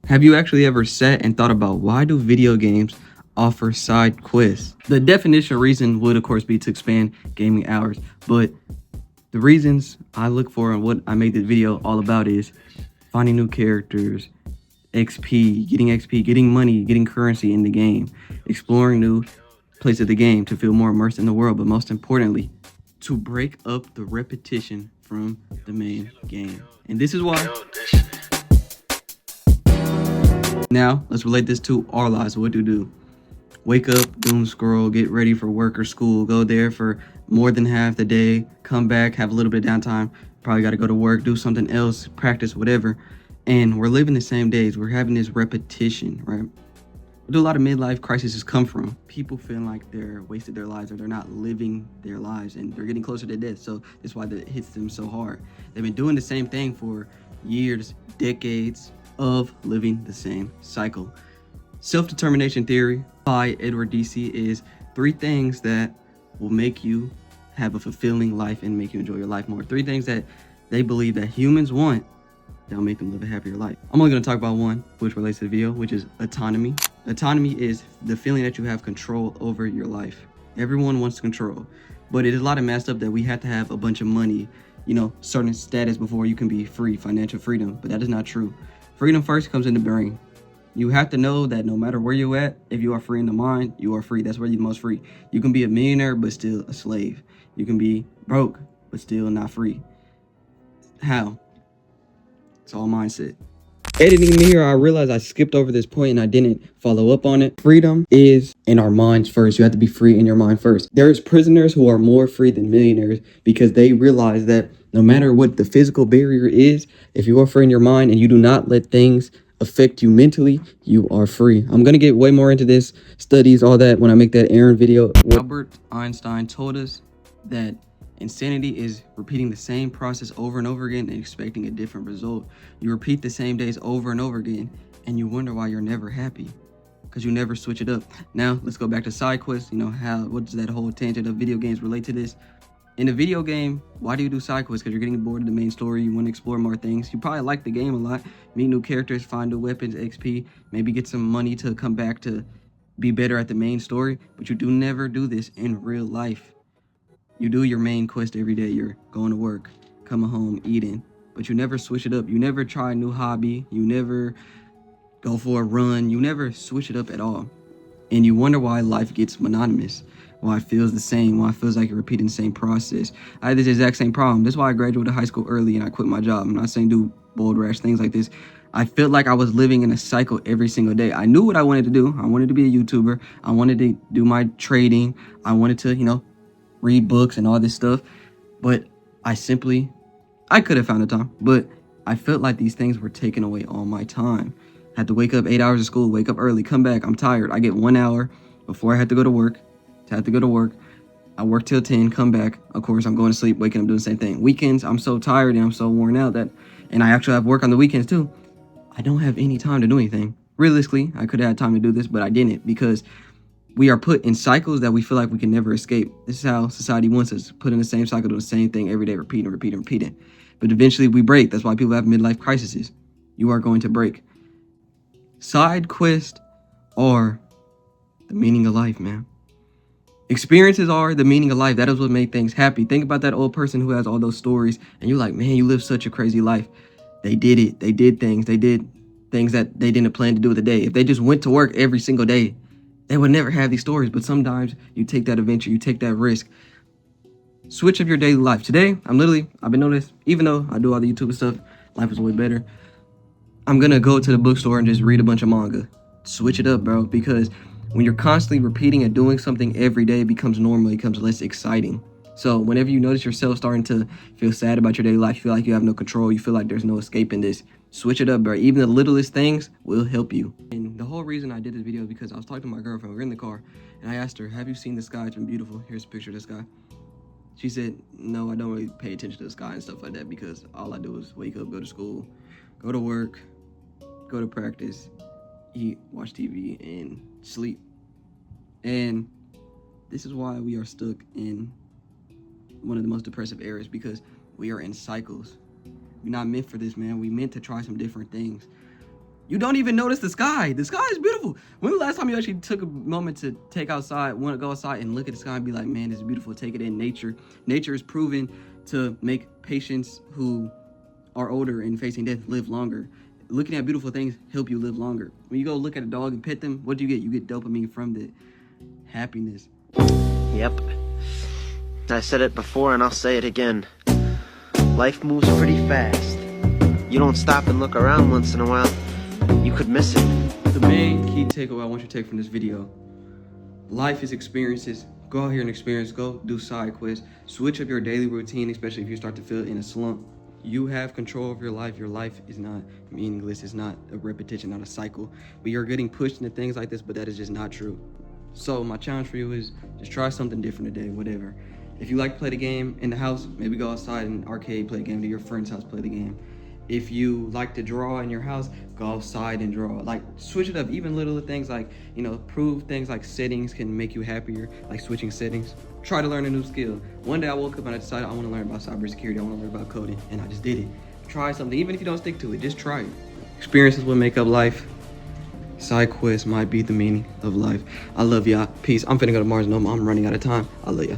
Have you actually ever sat and thought about why do video games offer side quests? The definition reason would of course be to expand gaming hours, but the reasons I look for and what I made this video all about is finding new characters, XP, getting money, getting currency in the game, exploring new places of the game to feel more immersed in the world, but most importantly, to break up the repetition from the main game. And this is why. Now, let's relate this to our lives. What do? Wake up, doom scroll, get ready for work or school, go there for more than half the day, come back, have a little bit of downtime, probably got to go to work, do something else, practice, whatever. And we're living the same days. We're having this repetition, right? What do a lot of midlife crises come from? People feeling like they're wasted their lives or they're not living their lives and they're getting closer to death. So that's why that hits them so hard. They've been doing the same thing for years, decades of living the same cycle. Self-determination theory by Edward Deci is 3 things that will make you have a fulfilling life and make you enjoy your life more. 3 things that they believe that humans want that'll make them live a happier life. I'm only going to talk about one, which relates to the video, which is autonomy. Autonomy is the feeling that you have control over your life. Everyone wants control, but it is a lot of messed up that we have to have a bunch of money, certain status before you can be free, financial freedom, but that is not true. Freedom first comes in the brain. You have to know that no matter where you're at, if you are free in the mind, you are free. That's where you're most free. You can be a millionaire, but still a slave. You can be broke, but still not free. How? It's all mindset. Editing here, I realized I skipped over this point and I didn't follow up on it. Freedom is in our minds first. You have to be free in your mind first. There's prisoners who are more free than millionaires because they realize that no matter what the physical barrier is, if you are free in your mind and you do not let things affect you mentally, you are free. I'm going to get way more into this, studies, all that, when I make that Aaron video. Albert Einstein told us that insanity is repeating the same process over and over again and expecting a different result. You repeat the same days over and over again and you wonder why you're never happy because you never switch it up. Now, let's go back to side quests. What does that whole tangent of video games relate to this? In a video game, why do you do side quests? Because you're getting bored of the main story. You want to explore more things. You probably like the game a lot. Meet new characters, find new weapons, XP, maybe get some money to come back to be better at the main story. But you do never do this in real life. You do your main quest every day. You're going to work, coming home, eating. But you never switch it up. You never try a new hobby. You never go for a run. You never switch it up at all. And you wonder why life gets monotonous, why it feels the same, why it feels like you're repeating the same process. I had this exact same problem. That's why I graduated high school early and I quit my job. I'm not saying do bold, rash things like this. I felt like I was living in a cycle every single day. I knew what I wanted to do. I wanted to be a YouTuber. I wanted to do my trading. I wanted to, read books and all this stuff. But I could have found the time, but I felt like these things were taking away all my time. I had to wake up 8 hours of school, wake up early, come back. I'm tired. I get 1 hour before I had to go to work. I work till 10, come back. Of course, I'm going to sleep, waking up, doing the same thing. Weekends, I'm so tired and I'm so worn out and I actually have work on the weekends too. I don't have any time to do anything. Realistically, I could have had time to do this, but I didn't because we are put in cycles that we feel like we can never escape. This is how society wants us, put in the same cycle, do the same thing every day, repeating. But eventually we break. That's why people have midlife crises. You are going to break. Side quests are the meaning of life, man. Experiences are the meaning of life. That is what made things happy. Think about that old person who has all those stories and you're like, man, you live such a crazy life. They did it. They did things. They did things that they didn't plan to do with the day. If they just went to work every single day, they would never have these stories. But sometimes you take that adventure, you take that risk. Switch up your daily life. Today, I've been noticed, even though I do all the YouTube stuff, life is way better. I'm going to go to the bookstore and just read a bunch of manga. Switch it up, bro, because when you're constantly repeating and doing something every day, it becomes normal, it becomes less exciting. So whenever you notice yourself starting to feel sad about your daily life, you feel like you have no control, you feel like there's no escaping this, switch it up, bro. Even the littlest things will help you. And the whole reason I did this video is because I was talking to my girlfriend. We were in the car, and I asked her, have you seen the sky? It's been beautiful. Here's a picture of the sky. She said, no, I don't really pay attention to the sky and stuff like that because all I do is wake up, go to school, go to work, go to practice, eat, watch TV, and sleep. And this is why we are stuck in one of the most depressive eras, because we are in cycles. We're not meant for this, man. We meant to try some different things. You don't even notice the sky. The sky is beautiful. When was the last time you actually took a moment to want to go outside and look at the sky and be like, man, it's beautiful. Take it in. Nature is proven to make patients who are older and facing death live longer. Looking at beautiful things help you live longer. When you go look at a dog and pet them, what do you get? You get dopamine from the happiness. Yep. I said it before and I'll say it again. Life moves pretty fast. You don't stop and look around once in a while, you could miss it. The main key takeaway I want you to take from this video: life is experiences. Go out here and experience. Go do side quests. Switch up your daily routine, especially if you start to feel in a slump. You have control of your life. Your life is not meaningless. It's not a repetition, not a cycle. But you're getting pushed into things like this, but that is just not true. So my challenge for you is just try something different today, whatever. If you like to play the game in the house, maybe go outside and arcade, play the game, to your friend's house, play the game. If you like to draw in your house, go outside and draw. Like, switch it up. Even little things like, prove things like settings can make you happier, like switching settings. Try to learn a new skill. One day I woke up and I decided I want to learn about cybersecurity. I want to learn about coding, and I just did it. Try something. Even if you don't stick to it, just try it. Experiences will make up life. Side quests might be the meaning of life. I love y'all. Peace. I'm finna go to Mars. No, I'm running out of time. I love y'all.